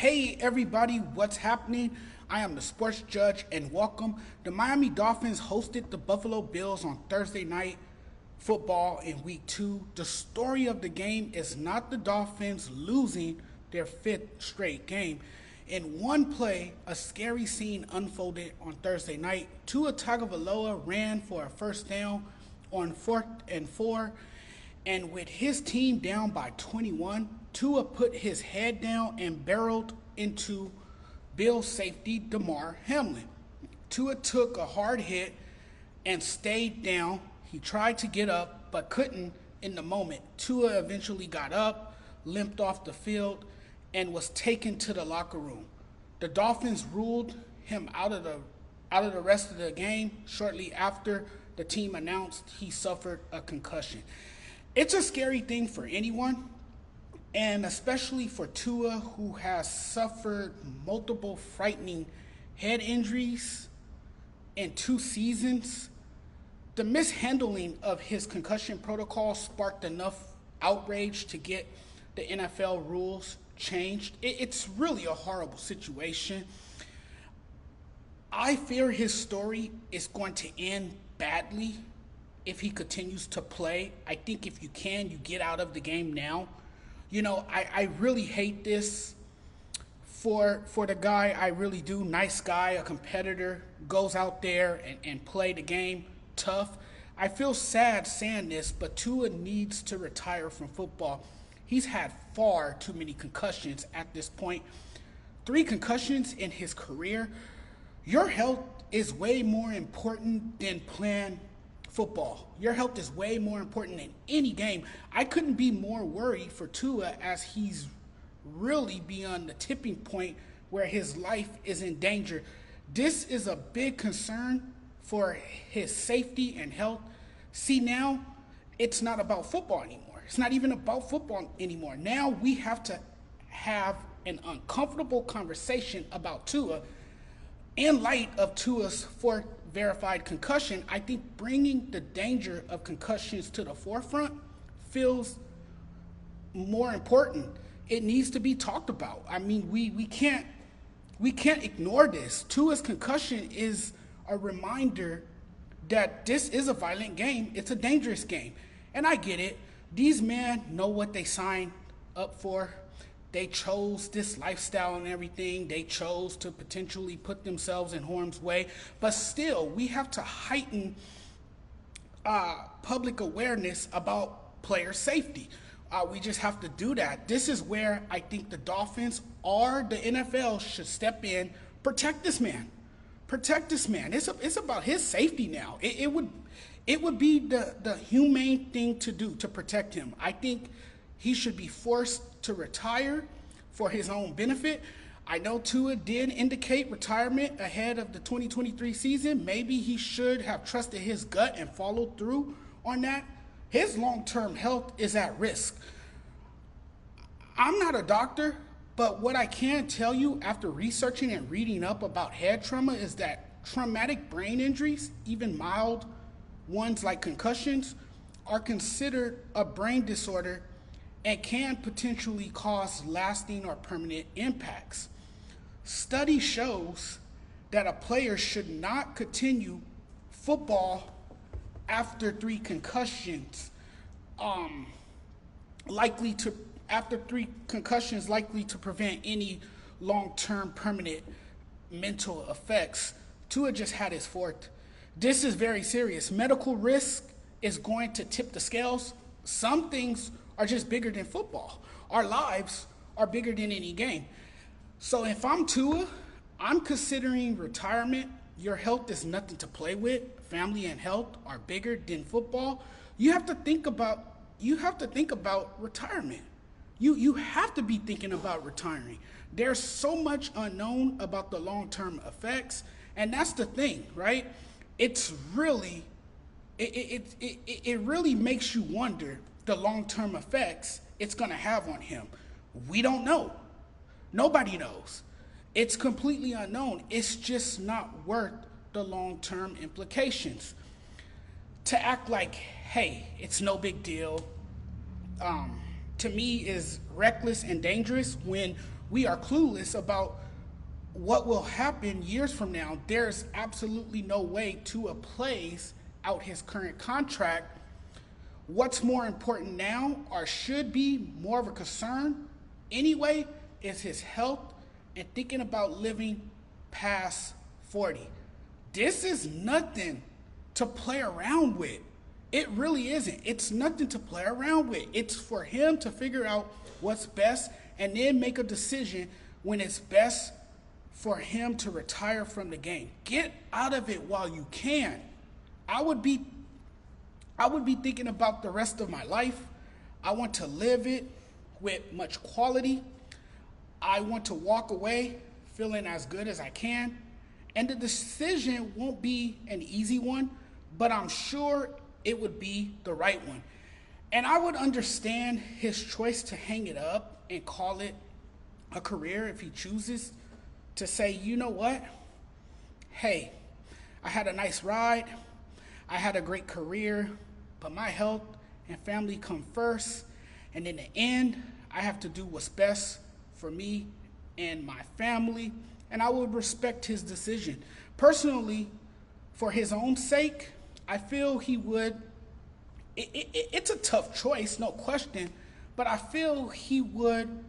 Hey everybody, what's happening? I am the sports judge and welcome. The Miami Dolphins hosted the Buffalo Bills on Thursday night football in week 2. The story of the game is not the Dolphins losing their 5th straight game. In one play, a scary scene unfolded on Thursday night. Tua Tagovailoa ran for a first down on 4th and 4, and with his team down by 21, Tua put his head down and barreled into Bills safety Damar Hamlin. Tua took a hard hit and stayed down. He tried to get up but couldn't in the moment. Tua eventually got up, limped off the field, and was taken to the locker room. The Dolphins ruled him out of the rest of the game shortly after the team announced he suffered a concussion. It's a scary thing for anyone, and especially for Tua, who has suffered multiple frightening head injuries in 2 seasons. The mishandling of his concussion protocol sparked enough outrage to get the NFL rules changed. It's really a horrible situation. I fear his story is going to end badly if he continues to play. I think if you get out of the game now. You know, I really hate this for the guy. I really do. Nice guy, a competitor, goes out there and play the game tough. I feel sad saying this, but Tua needs to retire from football. He's had far too many concussions at this point. 3 concussions in his career. Your health is way more important than playing football. Your health is way more important than any game. I couldn't be more worried for Tua as he's really beyond the tipping point where his life is in danger. This is a big concern for his safety and health. See, now it's not about football anymore. It's not even about football anymore. Now we have to have an uncomfortable conversation about Tua. In light of Tua's 4th verified concussion, I think bringing the danger of concussions to the forefront feels more important. It needs to be talked about. I mean, we can't ignore this. Tua's concussion is a reminder that this is a violent game. It's a dangerous game. And I get it. These men know what they signed up for. They chose this lifestyle and everything. They chose to potentially put themselves in harm's way. But still, we have to heighten public awareness about player safety. We just have to do that. This is where I think the Dolphins or the NFL should step in, protect this man. Protect this man. It's about his safety now. It would be the humane thing to do to protect him. I think he should be forced to retire for his own benefit. I know Tua did indicate retirement ahead of the 2023 season. Maybe he should have trusted his gut and followed through on that. His long-term health is at risk. I'm not a doctor, but what I can tell you after researching and reading up about head trauma is that traumatic brain injuries, even mild ones like concussions, are considered a brain disorder and can potentially cause lasting or permanent impacts. Study shows that a player should not continue football after 3 concussions, likely to prevent any long-term permanent mental effects. Tua just had his 4th. This is very serious. Medical risk is going to tip the scales. Some things are just bigger than football. Our lives are bigger than any game. So if I'm Tua, I'm considering retirement. Your health is nothing to play with. Family and health are bigger than football. You have to think about retirement. You have to be thinking about retiring. There's so much unknown about the long-term effects, and that's the thing, right? It's really it really makes you wonder the long-term effects it's going to have on him. We don't know. Nobody knows. It's completely unknown. It's just not worth the long-term implications. To act like, hey, it's no big deal, to me is reckless and dangerous when we are clueless about what will happen years from now. There's absolutely no way Tua plays out his current contract. What's more important now, or should be more of a concern anyway, is his health and thinking about living past 40. This is nothing to play around with. It really isn't. It's nothing to play around with. It's for him to figure out what's best and then make a decision when it's best for him to retire from the game. Get out of it while you can. I would be thinking about the rest of my life. I want to live it with much quality. I want to walk away feeling as good as I can. And the decision won't be an easy one, but I'm sure it would be the right one. And I would understand his choice to hang it up and call it a career if he chooses to say, you know what? Hey, I had a nice ride. I had a great career, but my health and family come first. And in the end, I have to do what's best for me and my family. And I would respect his decision. Personally, for his own sake, I feel he would. It's a tough choice, no question, but I feel he would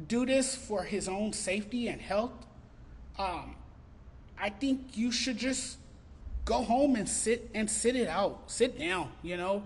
do this for his own safety and health. I think you should just go home and sit it out. Sit down, you know.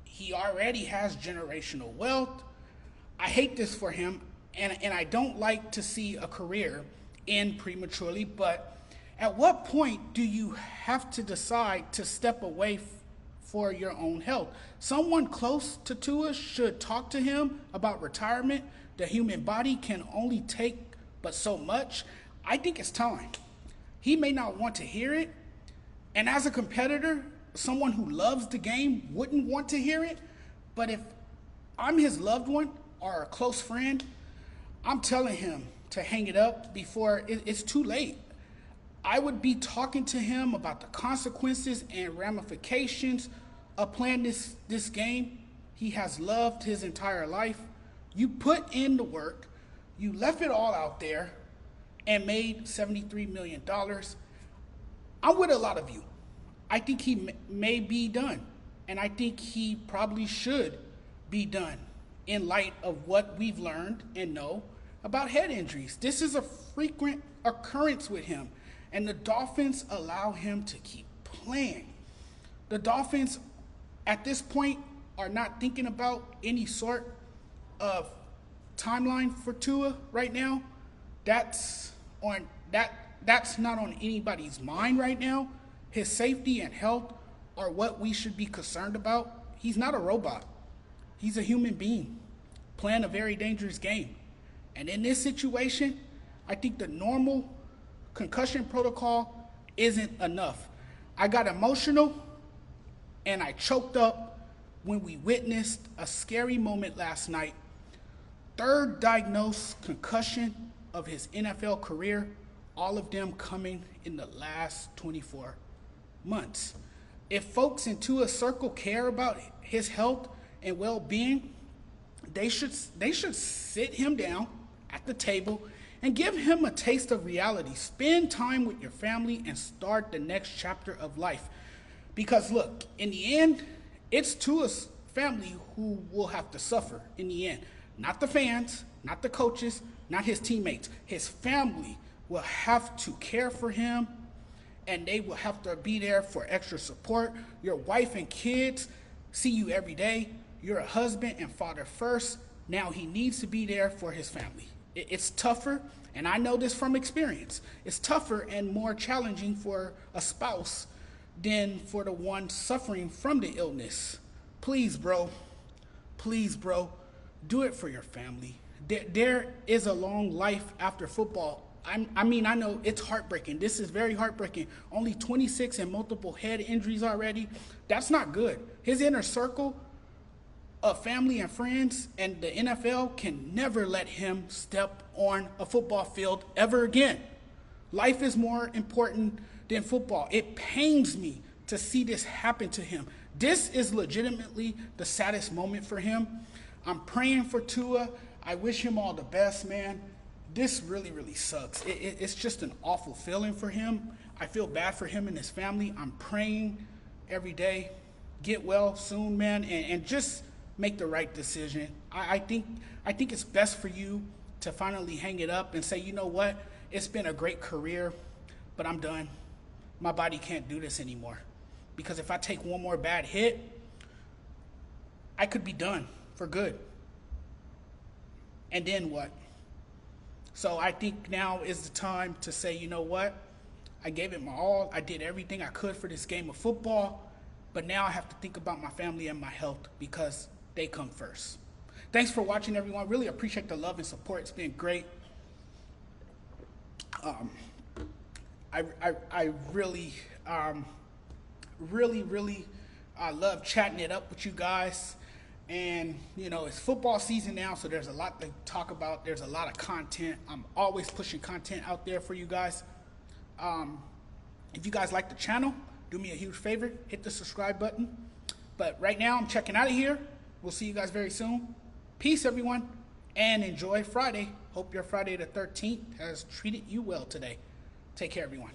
He already has generational wealth. I hate this for him, and I don't like to see a career end prematurely, but at what point do you have to decide to step away for your own health? Someone close to Tua should talk to him about retirement. The human body can only take but so much. I think it's time. He may not want to hear it, and as a competitor, someone who loves the game wouldn't want to hear it, but if I'm his loved one or a close friend, I'm telling him to hang it up before it's too late. I would be talking to him about the consequences and ramifications of playing this game he has loved his entire life. You put in the work, you left it all out there, and made $73 million. I'm with a lot of you. I think he may be done, and I think he probably should be done in light of what we've learned and know about head injuries. This is a frequent occurrence with him, and the Dolphins allow him to keep playing. The Dolphins, at this point, are not thinking about any sort of timeline for Tua right now. That's not on anybody's mind right now. His safety and health are what we should be concerned about. He's not a robot. He's a human being playing a very dangerous game. And in this situation, I think the normal concussion protocol isn't enough. I got emotional and I choked up when we witnessed a scary moment last night. Third diagnosed concussion of his NFL career, all of them coming in the last 24 months. If folks in Tua's circle care about his health and well-being, they should sit him down at the table and give him a taste of reality. Spend time with your family and start the next chapter of life. Because look, in the end, it's Tua's family who will have to suffer in the end. Not the fans, not the coaches, not his teammates. His family will have to care for him, and they will have to be there for extra support. Your wife and kids see you every day. You're a husband and father first. Now he needs to be there for his family. It's tougher, and I know this from experience. It's tougher and more challenging for a spouse than for the one suffering from the illness. Please, bro, do it for your family. There is a long life after football. I know it's heartbreaking. This is very heartbreaking. Only 26 and multiple head injuries already. That's not good. His inner circle of family and friends and the NFL can never let him step on a football field ever again. Life is more important than football. It pains me to see this happen to him. This is legitimately the saddest moment for him. I'm praying for Tua. I wish him all the best, man. This really, really sucks. It's just an awful feeling for him. I feel bad for him and his family. I'm praying every day. Get well soon, man, and just make the right decision. I think it's best for you to finally hang it up and say, you know what? It's been a great career, but I'm done. My body can't do this anymore. Because if I take one more bad hit, I could be done for good. And then what? So I think now is the time to say, you know what? I gave it my all. I did everything I could for this game of football. But now I have to think about my family and my health because they come first. Thanks for watching, everyone. Really appreciate the love and support. It's been great. I really, really love chatting it up with you guys. And, you know, it's football season now, so there's a lot to talk about. There's a lot of content. I'm always pushing content out there for you guys. If you guys like the channel, do me a huge favor. Hit the subscribe button. But right now, I'm checking out of here. We'll see you guys very soon. Peace, everyone, and enjoy Friday. Hope your Friday the 13th has treated you well today. Take care, everyone.